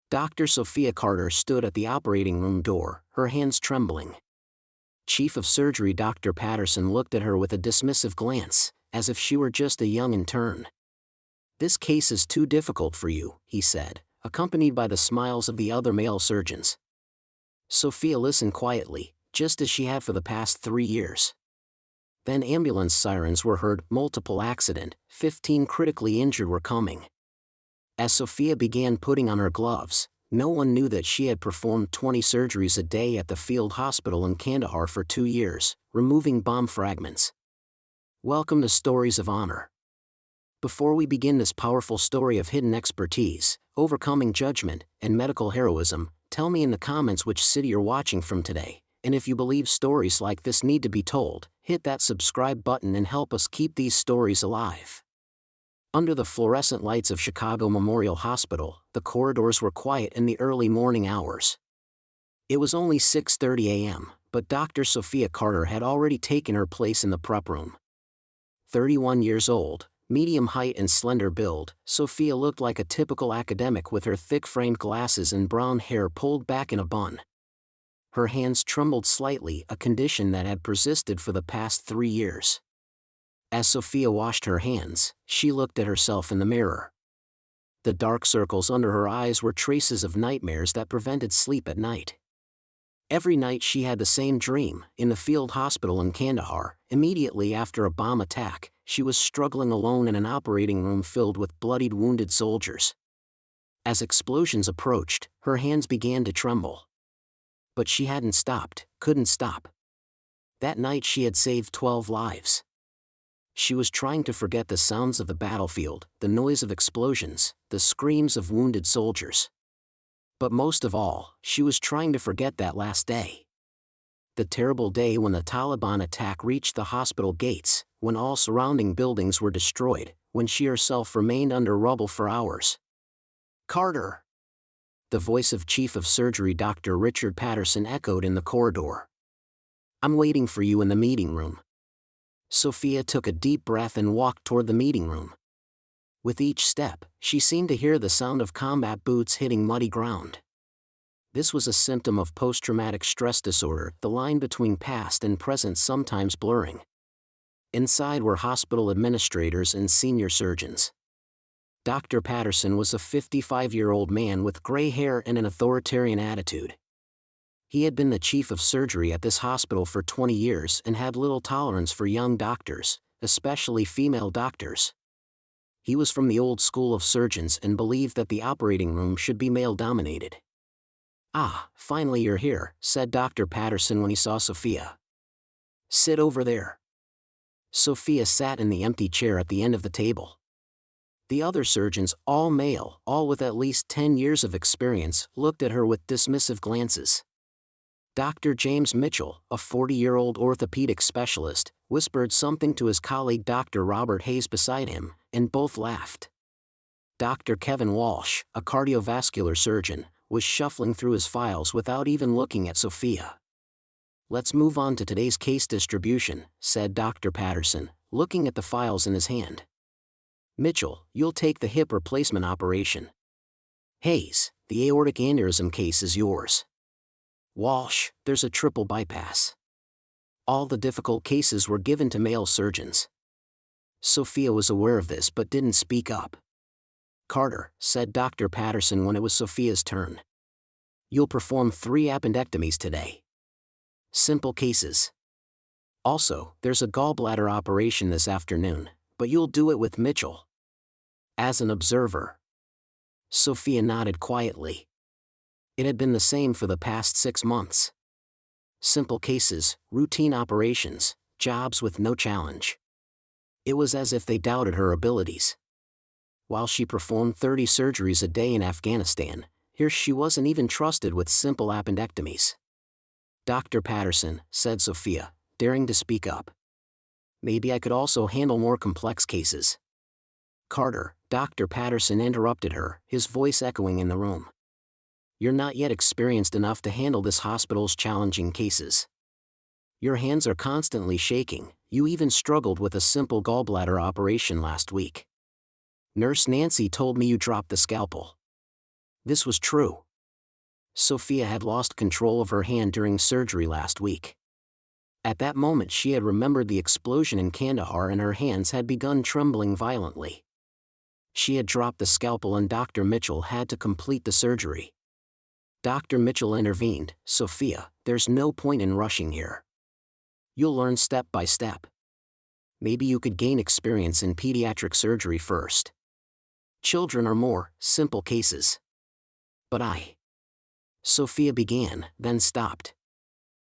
Dr. Sophia Carter stood at the operating room door, her hands trembling. Chief of Surgery Dr. Patterson looked at her with a dismissive glance, as if she were just a young intern. "This case is too difficult for you," he said, accompanied by the smiles of the other male surgeons. Sophia listened quietly, just as she had for the past 3 years. Then ambulance sirens were heard, multiple accident, 15 critically injured were coming. As Sophia began putting on her gloves, no one knew that she had performed 20 surgeries a day at the field hospital in Kandahar for 2 years, removing bomb fragments. Welcome to Stories of Honor. Before we begin this powerful story of hidden expertise, overcoming judgment, and medical heroism, tell me in the comments which city you're watching from today, and if you believe stories like this need to be told, hit that subscribe button and help us keep these stories alive. Under the fluorescent lights of Chicago Memorial Hospital, the corridors were quiet in the early morning hours. It was only 6:30 a.m., but Dr. Sophia Carter had already taken her place in the prep room. 31 years old, medium height and slender build, Sophia looked like a typical academic with her thick-framed glasses and brown hair pulled back in a bun. Her hands trembled slightly, a condition that had persisted for the past 3 years. As Sophia washed her hands, she looked at herself in the mirror. The dark circles under her eyes were traces of nightmares that prevented sleep at night. Every night she had the same dream. In the field hospital in Kandahar, immediately after a bomb attack, she was struggling alone in an operating room filled with bloodied wounded soldiers. As explosions approached, her hands began to tremble. But she hadn't stopped, couldn't stop. That night she had saved 12 lives. She was trying to forget the sounds of the battlefield, the noise of explosions, the screams of wounded soldiers. But most of all, she was trying to forget that last day. The terrible day when the Taliban attack reached the hospital gates, when all surrounding buildings were destroyed, when she herself remained under rubble for hours. "Carter!" The voice of Chief of Surgery Dr. Richard Patterson echoed in the corridor. "I'm waiting for you in the meeting room." Sophia took a deep breath and walked toward the meeting room. With each step, she seemed to hear the sound of combat boots hitting muddy ground. This was a symptom of post-traumatic stress disorder, the line between past and present sometimes blurring. Inside were hospital administrators and senior surgeons. Dr. Patterson was a 55-year-old man with gray hair and an authoritarian attitude. He had been the chief of surgery at this hospital for 20 years and had little tolerance for young doctors, especially female doctors. He was from the old school of surgeons and believed that the operating room should be male-dominated. "Ah, finally you're here," said Dr. Patterson when he saw Sophia. "Sit over there." Sophia sat in the empty chair at the end of the table. The other surgeons, all male, all with at least 10 years of experience, looked at her with dismissive glances. Dr. James Mitchell, a 40-year-old orthopedic specialist, whispered something to his colleague Dr. Robert Hayes beside him, and both laughed. Dr. Kevin Walsh, a cardiovascular surgeon, was shuffling through his files without even looking at Sophia. "Let's move on to today's case distribution," said Dr. Patterson, looking at the files in his hand. "Mitchell, you'll take the hip replacement operation. Hayes, the aortic aneurysm case is yours. Walsh, there's a triple bypass." All the difficult cases were given to male surgeons. Sophia was aware of this but didn't speak up. "Carter," said Dr. Patterson when it was Sophia's turn. "You'll perform 3 appendectomies today. Simple cases. Also, there's a gallbladder operation this afternoon, but you'll do it with Mitchell. As an observer." Sophia nodded quietly. It had been the same for the past 6 months. Simple cases, routine operations, jobs with no challenge. It was as if they doubted her abilities. While she performed 30 surgeries a day in Afghanistan, here she wasn't even trusted with simple appendectomies. "Dr. Patterson," said Sophia, daring to speak up. "Maybe I could also handle more complex cases." "Carter," Dr. Patterson interrupted her, his voice echoing in the room. "You're not yet experienced enough to handle this hospital's challenging cases. Your hands are constantly shaking, you even struggled with a simple gallbladder operation last week. Nurse Nancy told me you dropped the scalpel." This was true. Sophia had lost control of her hand during surgery last week. At that moment she had remembered the explosion in Kandahar and her hands had begun trembling violently. She had dropped the scalpel and Dr. Mitchell had to complete the surgery. Dr. Mitchell intervened. "Sophia, there's no point in rushing here. You'll learn step by step. Maybe you could gain experience in pediatric surgery first. Children are more simple cases." "But Sophia began, then stopped.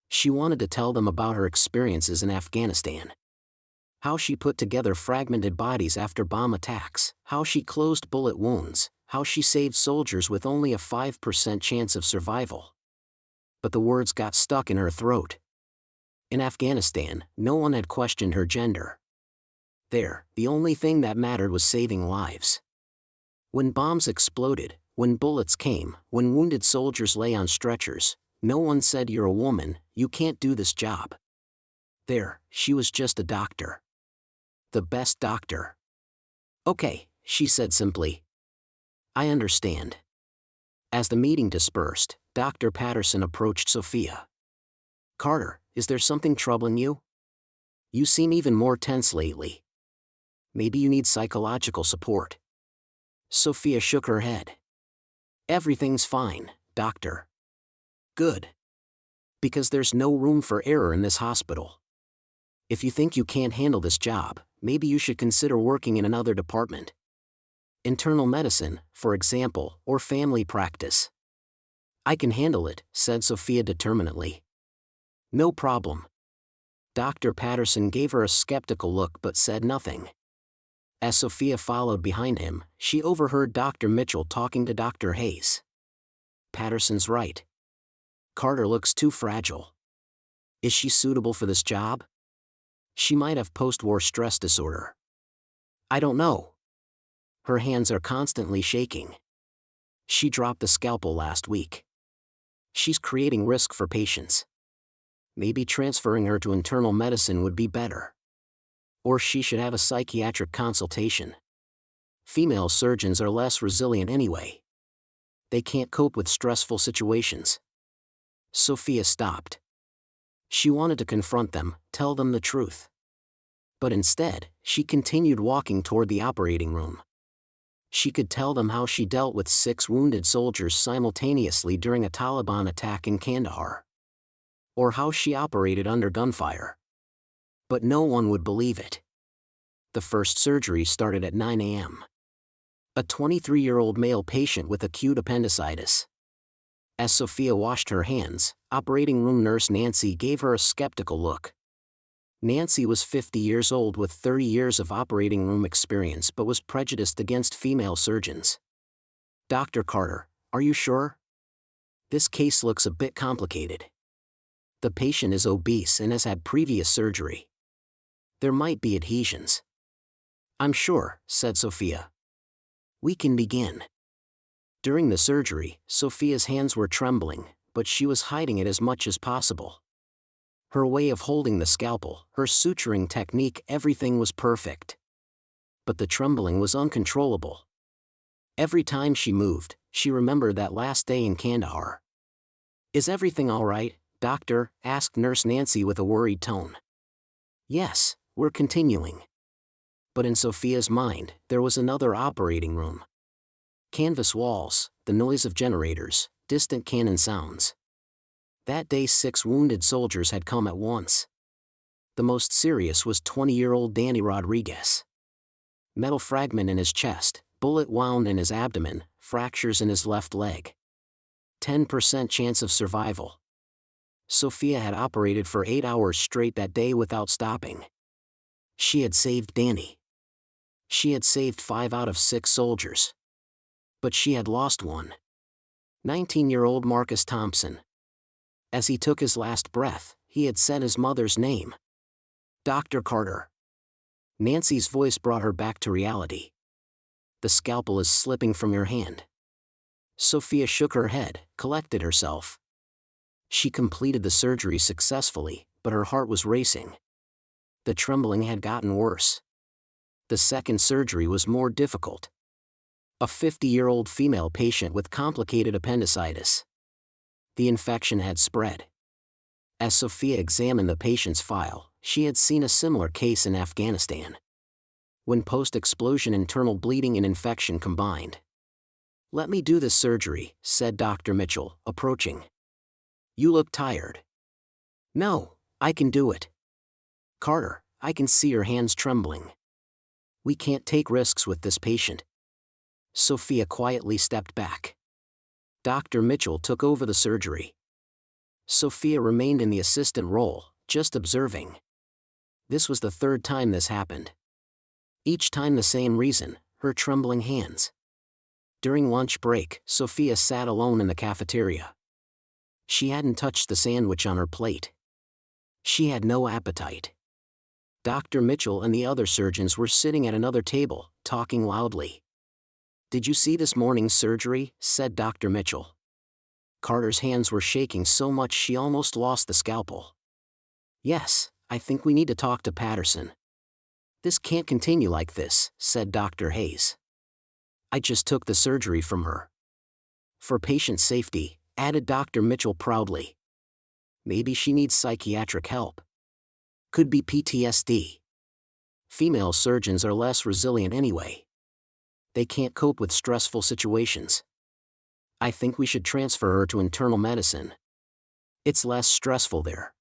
She wanted to tell them about her experiences in Afghanistan. How she put together fragmented bodies after bomb attacks, how she closed bullet wounds, how she saved soldiers with only a 5% chance of survival. But the words got stuck in her throat. In Afghanistan, no one had questioned her gender. There, the only thing that mattered was saving lives. When bombs exploded, when bullets came, when wounded soldiers lay on stretchers, no one said, "You're a woman, you can't do this job." There, she was just a doctor. The best doctor. "Okay," she said simply. "I understand." As the meeting dispersed, Dr. Patterson approached Sophia. "Carter, is there something troubling you? You seem even more tense lately. Maybe you need psychological support." Sophia shook her head. "Everything's fine, doctor." "Good. Because there's no room for error in this hospital. If you think you can't handle this job, maybe you should consider working in another department. Internal medicine, for example, or family practice." "I can handle it," said Sophia determinedly. "No problem." Dr. Patterson gave her a skeptical look but said nothing. As Sophia followed behind him, she overheard Dr. Mitchell talking to Dr. Hayes. "Patterson's right. Carter looks too fragile. Is she suitable for this job? She might have post-war stress disorder. I don't know. Her hands are constantly shaking. She dropped the scalpel last week. She's creating risk for patients. Maybe transferring her to internal medicine would be better. Or she should have a psychiatric consultation. Female surgeons are less resilient anyway. They can't cope with stressful situations." Sophia stopped. She wanted to confront them, tell them the truth. But instead, she continued walking toward the operating room. She could tell them how she dealt with 6 wounded soldiers simultaneously during a Taliban attack in Kandahar. Or how she operated under gunfire. But no one would believe it. The first surgery started at 9 a.m. A 23-year-old male patient with acute appendicitis. As Sophia washed her hands, operating room nurse Nancy gave her a skeptical look. Nancy was 50 years old with 30 years of operating room experience but was prejudiced against female surgeons. "Dr. Carter, are you sure? This case looks a bit complicated. The patient is obese and has had previous surgery. There might be adhesions." "I'm sure," said Sophia. "We can begin." During the surgery, Sophia's hands were trembling, but she was hiding it as much as possible. Her way of holding the scalpel, her suturing technique, everything was perfect. But the trembling was uncontrollable. Every time she moved, she remembered that last day in Kandahar. "Is everything all right, doctor?" asked Nurse Nancy with a worried tone. "Yes, we're continuing." But in Sophia's mind, there was another operating room. Canvas walls, the noise of generators, distant cannon sounds. That day 6 wounded soldiers had come at once. The most serious was 20-year-old Danny Rodriguez. Metal fragment in his chest, bullet wound in his abdomen, fractures in his left leg. 10% chance of survival. Sophia had operated for 8 hours straight that day without stopping. She had saved Danny. She had saved 5 out of 6 soldiers. But she had lost one. 19-year-old Marcus Thompson. As he took his last breath, he had said his mother's name. "Dr. Carter." Nancy's voice brought her back to reality. "The scalpel is slipping from your hand." Sophia shook her head, collected herself. She completed the surgery successfully, but her heart was racing. The trembling had gotten worse. The second surgery was more difficult. A 50-year-old female patient with complicated appendicitis. The infection had spread. As Sophia examined the patient's file, she had seen a similar case in Afghanistan. When post-explosion internal bleeding and infection combined. "Let me do this surgery," said Dr. Mitchell, approaching. "You look tired." "No, I can do it." "Carter, I can see your hands trembling. We can't take risks with this patient." Sophia quietly stepped back. Dr. Mitchell took over the surgery. Sophia remained in the assistant role, just observing. This was the third time this happened. Each time the same reason, her trembling hands. During lunch break, Sophia sat alone in the cafeteria. She hadn't touched the sandwich on her plate. She had no appetite. Dr. Mitchell and the other surgeons were sitting at another table, talking loudly. "Did you see this morning's surgery?" said Dr. Mitchell. Carter's hands were shaking so much she almost lost the scalpel. "Yes, I think we need to talk to Patterson. This can't continue like this," said Dr. Hayes. "I just took the surgery from her." "For patient safety," added Dr. Mitchell proudly. "Maybe she needs psychiatric help. Could be PTSD. Female surgeons are less resilient anyway. They can't cope with stressful situations. I think we should transfer her to internal medicine. It's less stressful there."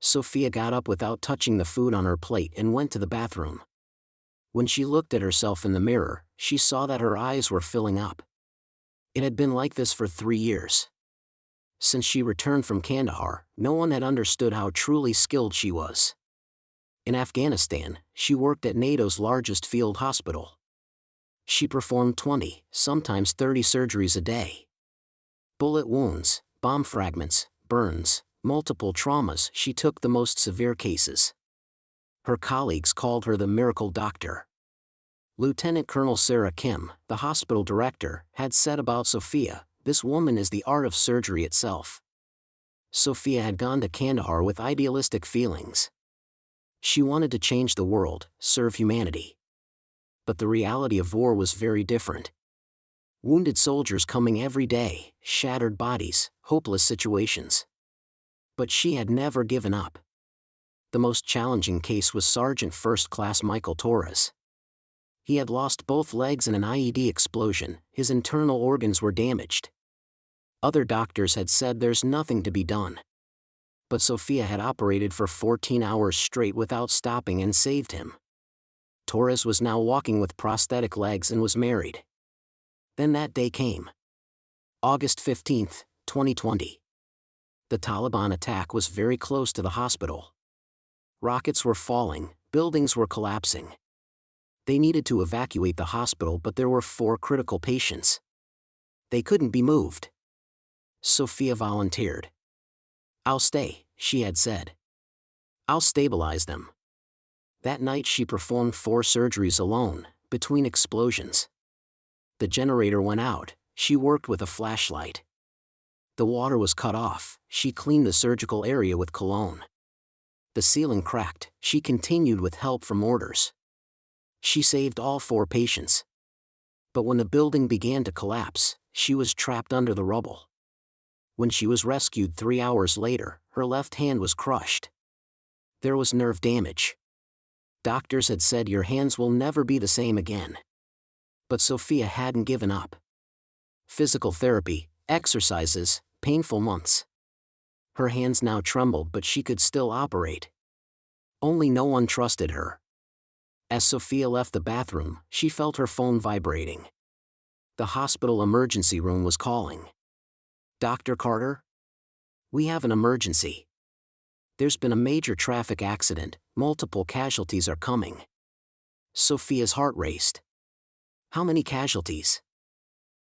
Sophia got up without touching the food on her plate and went to the bathroom. When she looked at herself in the mirror, she saw that her eyes were filling up. It had been like this for 3 years. Since she returned from Kandahar, no one had understood how truly skilled she was. In Afghanistan, she worked at NATO's largest field hospital. She performed 20, sometimes 30 surgeries a day. Bullet wounds, bomb fragments, burns, multiple traumas. She took the most severe cases. Her colleagues called her the miracle doctor. Lieutenant Colonel Sarah Kim, the hospital director, had said about Sophia, "This woman is the art of surgery itself." Sophia had gone to Kandahar with idealistic feelings. She wanted to change the world, serve humanity. But the reality of war was very different. Wounded soldiers coming every day, shattered bodies, hopeless situations. But she had never given up. The most challenging case was Sergeant First Class Michael Torres. He had lost both legs in an IED explosion, his internal organs were damaged. Other doctors had said there's nothing to be done. But Sophia had operated for 14 hours straight without stopping and saved him. Torres was now walking with prosthetic legs and was married. Then that day came. August 15, 2020. The Taliban attack was very close to the hospital. Rockets were falling, buildings were collapsing. They needed to evacuate the hospital, but there were 4 critical patients. They couldn't be moved. Sophia volunteered. "I'll stay," she had said. "I'll stabilize them." That night she performed 4 surgeries alone, between explosions. The generator went out, she worked with a flashlight. The water was cut off, she cleaned the surgical area with cologne. The ceiling cracked, she continued with help from mortars. She saved all 4 patients. But when the building began to collapse, she was trapped under the rubble. When she was rescued 3 hours later, her left hand was crushed. There was nerve damage. Doctors had said your hands will never be the same again. But Sophia hadn't given up. Physical therapy, exercises, painful months. Her hands now trembled, but she could still operate. Only no one trusted her. As Sophia left the bathroom, she felt her phone vibrating. The hospital emergency room was calling. "Dr. Carter? We have an emergency. There's been a major traffic accident, multiple casualties are coming." Sophia's heart raced. "How many casualties?"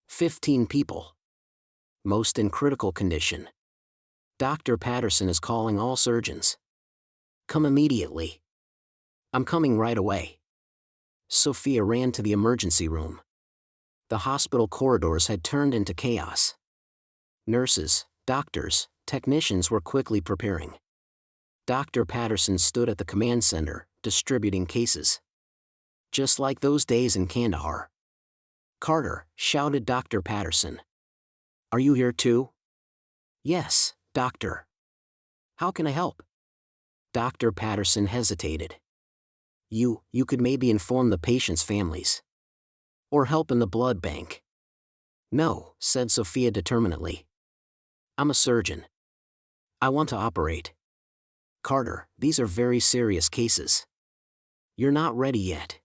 15 people. Most in critical condition. "Dr. Patterson is calling all surgeons. Come immediately." "I'm coming right away." Sophia ran to the emergency room. The hospital corridors had turned into chaos. Nurses, doctors, technicians were quickly preparing. Dr. Patterson stood at the command center, distributing cases. Just like those days in Kandahar. Carter, shouted Dr. Patterson. Are you here too? Yes, doctor. How can I help? Dr. Patterson hesitated. You could maybe inform the patient's families. Or help in the blood bank. No, said Sophia determinedly. I'm a surgeon. I want to operate. Carter, these are very serious cases. You're not ready yet.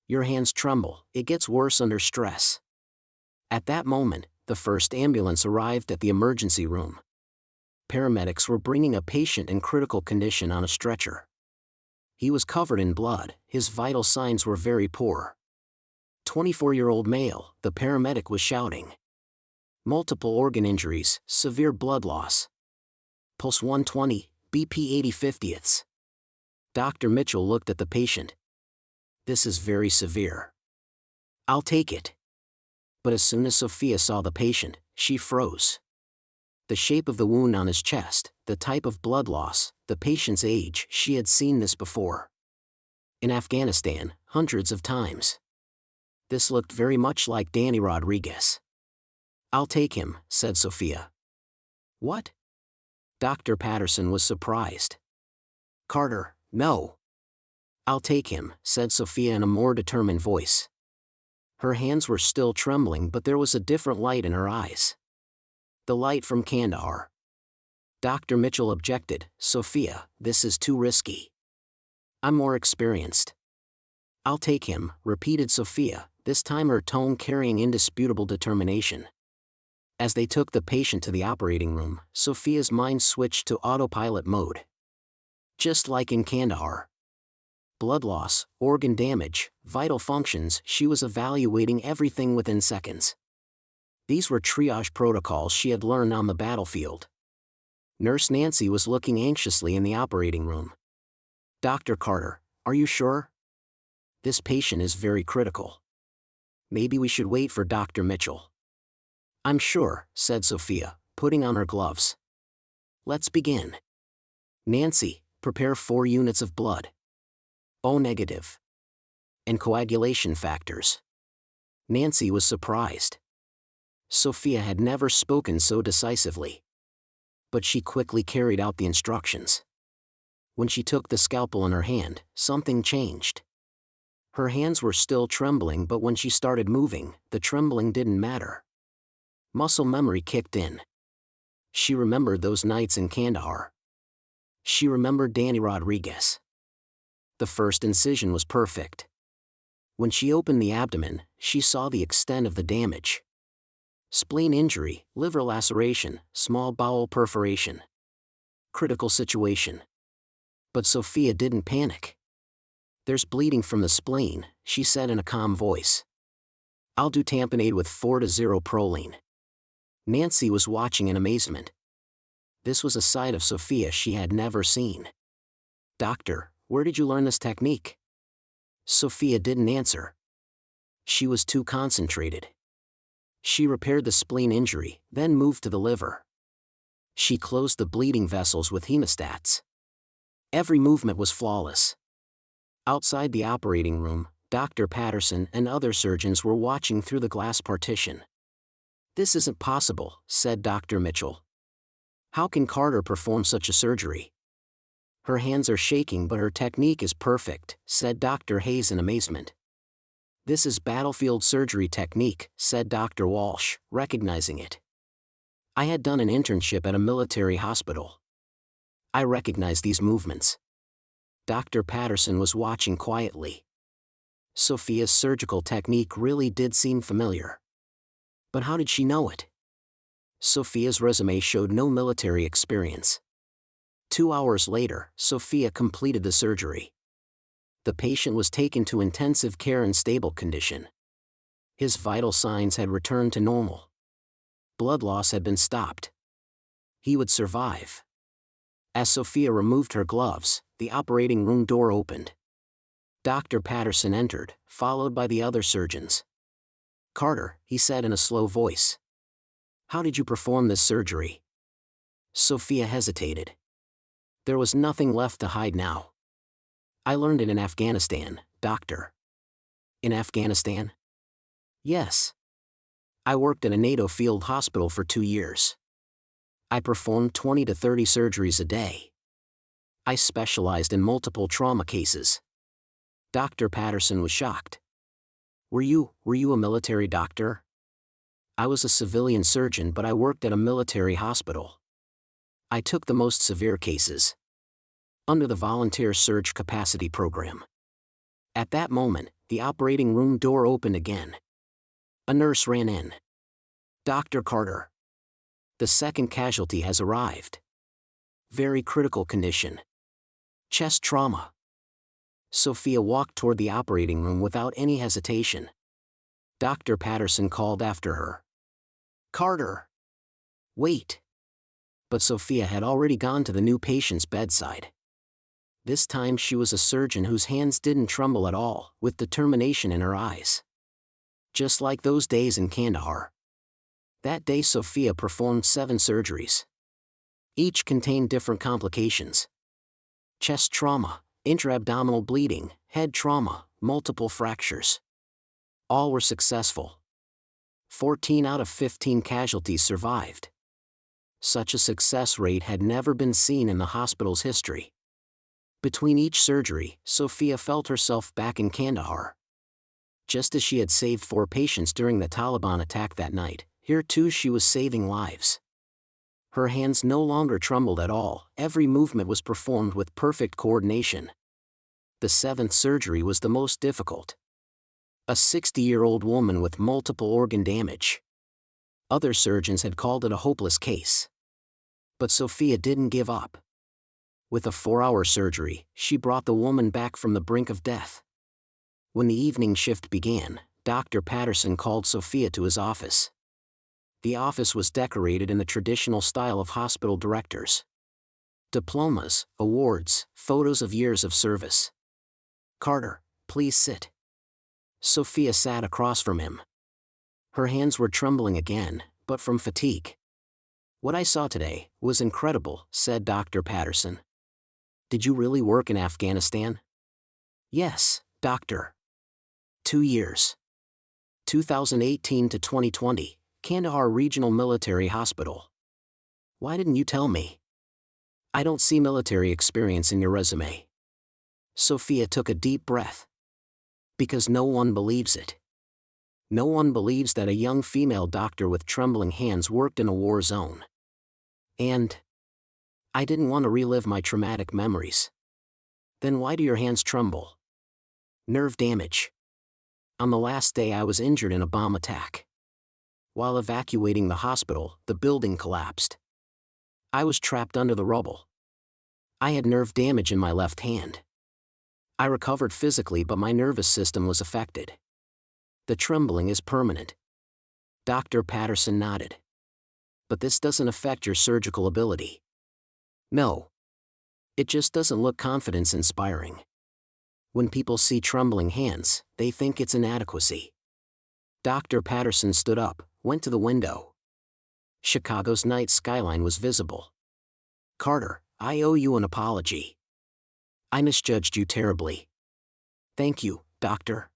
Your hands tremble, it gets worse under stress. At that moment, the first ambulance arrived at the emergency room. Paramedics were bringing a patient in critical condition on a stretcher. He was covered in blood, his vital signs were very poor. 24-year-old male, the paramedic was shouting. Multiple organ injuries, severe blood loss. Pulse 120, BP 80/50ths. Dr. Mitchell looked at the patient. This is very severe. I'll take it. But as soon as Sophia saw the patient, she froze. The shape of the wound on his chest, the type of blood loss, the patient's age, she had seen this before. In Afghanistan, hundreds of times. This looked very much like Danny Rodriguez. I'll take him, said Sophia. What? Dr. Patterson was surprised. Carter, no. I'll take him, said Sophia in a more determined voice. Her hands were still trembling, but there was a different light in her eyes. The light from Kandahar. Dr. Mitchell objected, Sophia, this is too risky. I'm more experienced. I'll take him, repeated Sophia, this time her tone carrying indisputable determination. As they took the patient to the operating room, Sophia's mind switched to autopilot mode. Just like in Kandahar. Blood loss, organ damage, vital functions, she was evaluating everything within seconds. These were triage protocols she had learned on the battlefield. Nurse Nancy was looking anxiously in the operating room. Dr. Carter, are you sure? This patient is very critical. Maybe we should wait for Dr. Mitchell. I'm sure, said Sophia, putting on her gloves. Let's begin. Nancy, prepare 4 units of blood. O negative. And coagulation factors. Nancy was surprised. Sophia had never spoken so decisively. But she quickly carried out the instructions. When she took the scalpel in her hand, something changed. Her hands were still trembling, but when she started moving, the trembling didn't matter. Muscle memory kicked in. She remembered those nights in Kandahar. She remembered Danny Rodriguez. The first incision was perfect. When she opened the abdomen, she saw the extent of the damage. Spleen injury, liver laceration, small bowel perforation. Critical situation. But Sophia didn't panic. There's bleeding from the spleen, she said in a calm voice. I'll do tamponade with 4-0 proline. Nancy was watching in amazement. This was a side of Sophia she had never seen. Doctor, where did you learn this technique? Sophia didn't answer. She was too concentrated. She repaired the spleen injury, then moved to the liver. She closed the bleeding vessels with hemostats. Every movement was flawless. Outside the operating room, Dr. Patterson and other surgeons were watching through the glass partition. This isn't possible, said Dr. Mitchell. How can Carter perform such a surgery? Her hands are shaking, but her technique is perfect, said Dr. Hayes in amazement. This is battlefield surgery technique, said Dr. Walsh, recognizing it. I had done an internship at a military hospital. I recognize these movements. Dr. Patterson was watching quietly. Sophia's surgical technique really did seem familiar. But how did she know it? Sophia's resume showed no military experience. 2 hours later, Sophia completed the surgery. The patient was taken to intensive care in stable condition. His vital signs had returned to normal. Blood loss had been stopped. He would survive. As Sophia removed her gloves, the operating room door opened. Dr. Patterson entered, followed by the other surgeons. Carter, he said in a slow voice. How did you perform this surgery? Sophia hesitated. There was nothing left to hide now. I learned it in Afghanistan, doctor. In Afghanistan? Yes. I worked at a NATO field hospital for 2 years. I performed 20 to 30 surgeries a day. I specialized in multiple trauma cases. Dr. Patterson was shocked. Were you a military doctor? I was a civilian surgeon, but I worked at a military hospital. I took the most severe cases. Under the Volunteer Surge Capacity Program. At that moment, the operating room door opened again. A nurse ran in. Dr. Carter. The second casualty has arrived. Very critical condition. Chest trauma. Sophia walked toward the operating room without any hesitation. Dr. Patterson called after her. Carter! Wait! But Sophia had already gone to the new patient's bedside. This time she was a surgeon whose hands didn't tremble at all, with determination in her eyes. Just like those days in Kandahar. That day Sophia performed 7 surgeries. Each contained different complications. Chest trauma, intra-abdominal bleeding, head trauma, multiple fractures. All were successful. 14 out of 15 casualties survived. Such a success rate had never been seen in the hospital's history. Between each surgery, Sophia felt herself back in Kandahar. Just as she had saved 4 patients during the Taliban attack that night, here too she was saving lives. Her hands no longer trembled at all, every movement was performed with perfect coordination. The 7th surgery was the most difficult. A 60-year-old woman with multiple organ damage. Other surgeons had called it a hopeless case. But Sophia didn't give up. With a 4-hour surgery, she brought the woman back from the brink of death. When the evening shift began, Dr. Patterson called Sophia to his office. The office was decorated in the traditional style of hospital directors. Diplomas, awards, photos of years of service. Carter, please sit. Sophia sat across from him. Her hands were trembling again, but from fatigue. What I saw today was incredible, said Dr. Patterson. Did you really work in Afghanistan? Yes, doctor. 2 years. 2018 to 2020, Kandahar Regional Military Hospital. Why didn't you tell me? I don't see military experience in your resume. Sophia took a deep breath. Because no one believes it. No one believes that a young female doctor with trembling hands worked in a war zone. And I didn't want to relive my traumatic memories. Then why do your hands tremble? Nerve damage. On the last day I was injured in a bomb attack. While evacuating the hospital, the building collapsed. I was trapped under the rubble. I had nerve damage in my left hand. I recovered physically, but my nervous system was affected. The trembling is permanent. Dr. Patterson nodded. But this doesn't affect your surgical ability. No. It just doesn't look confidence-inspiring. When people see trembling hands, they think it's inadequacy. Dr. Patterson stood up, went to the window. Chicago's night skyline was visible. Carter, I owe you an apology. I misjudged you terribly. Thank you, doctor.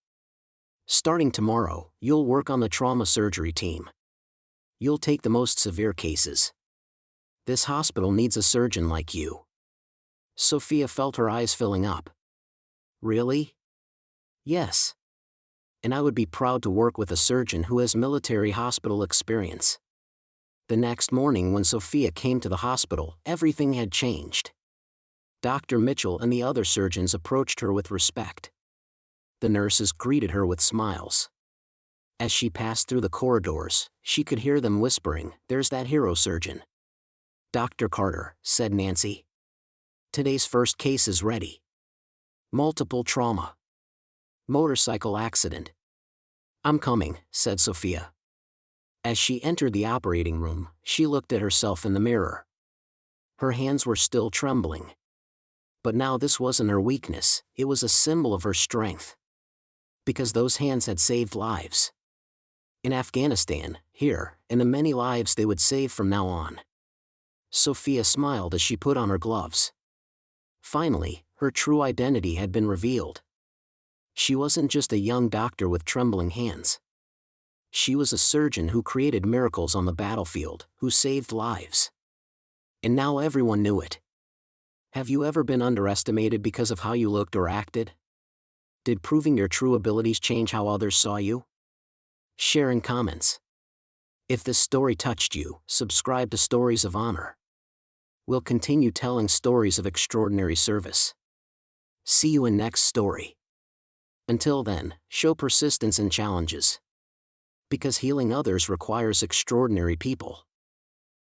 Starting tomorrow, you'll work on the trauma surgery team. You'll take the most severe cases. This hospital needs a surgeon like you. Sophia felt her eyes filling up. Really? Yes. And I would be proud to work with a surgeon who has military hospital experience. The next morning when Sophia came to the hospital, everything had changed. Dr. Mitchell and the other surgeons approached her with respect. The nurses greeted her with smiles. As she passed through the corridors, she could hear them whispering, "There's that hero surgeon." "Dr. Carter," said Nancy. "Today's first case is ready. Multiple trauma. Motorcycle accident." "I'm coming," said Sophia. As she entered the operating room, she looked at herself in the mirror. Her hands were still trembling. But now this wasn't her weakness, it was a symbol of her strength. Because those hands had saved lives. In Afghanistan, here, and the many lives they would save from now on. Sophia smiled as she put on her gloves. Finally, her true identity had been revealed. She wasn't just a young doctor with trembling hands. She was a surgeon who created miracles on the battlefield, who saved lives. And now everyone knew it. Have you ever been underestimated because of how you looked or acted? Did proving your true abilities change how others saw you? Share in comments. If this story touched you, subscribe to Stories of Honor. We'll continue telling stories of extraordinary service. See you in next story. Until then, show persistence in challenges. Because healing others requires extraordinary people.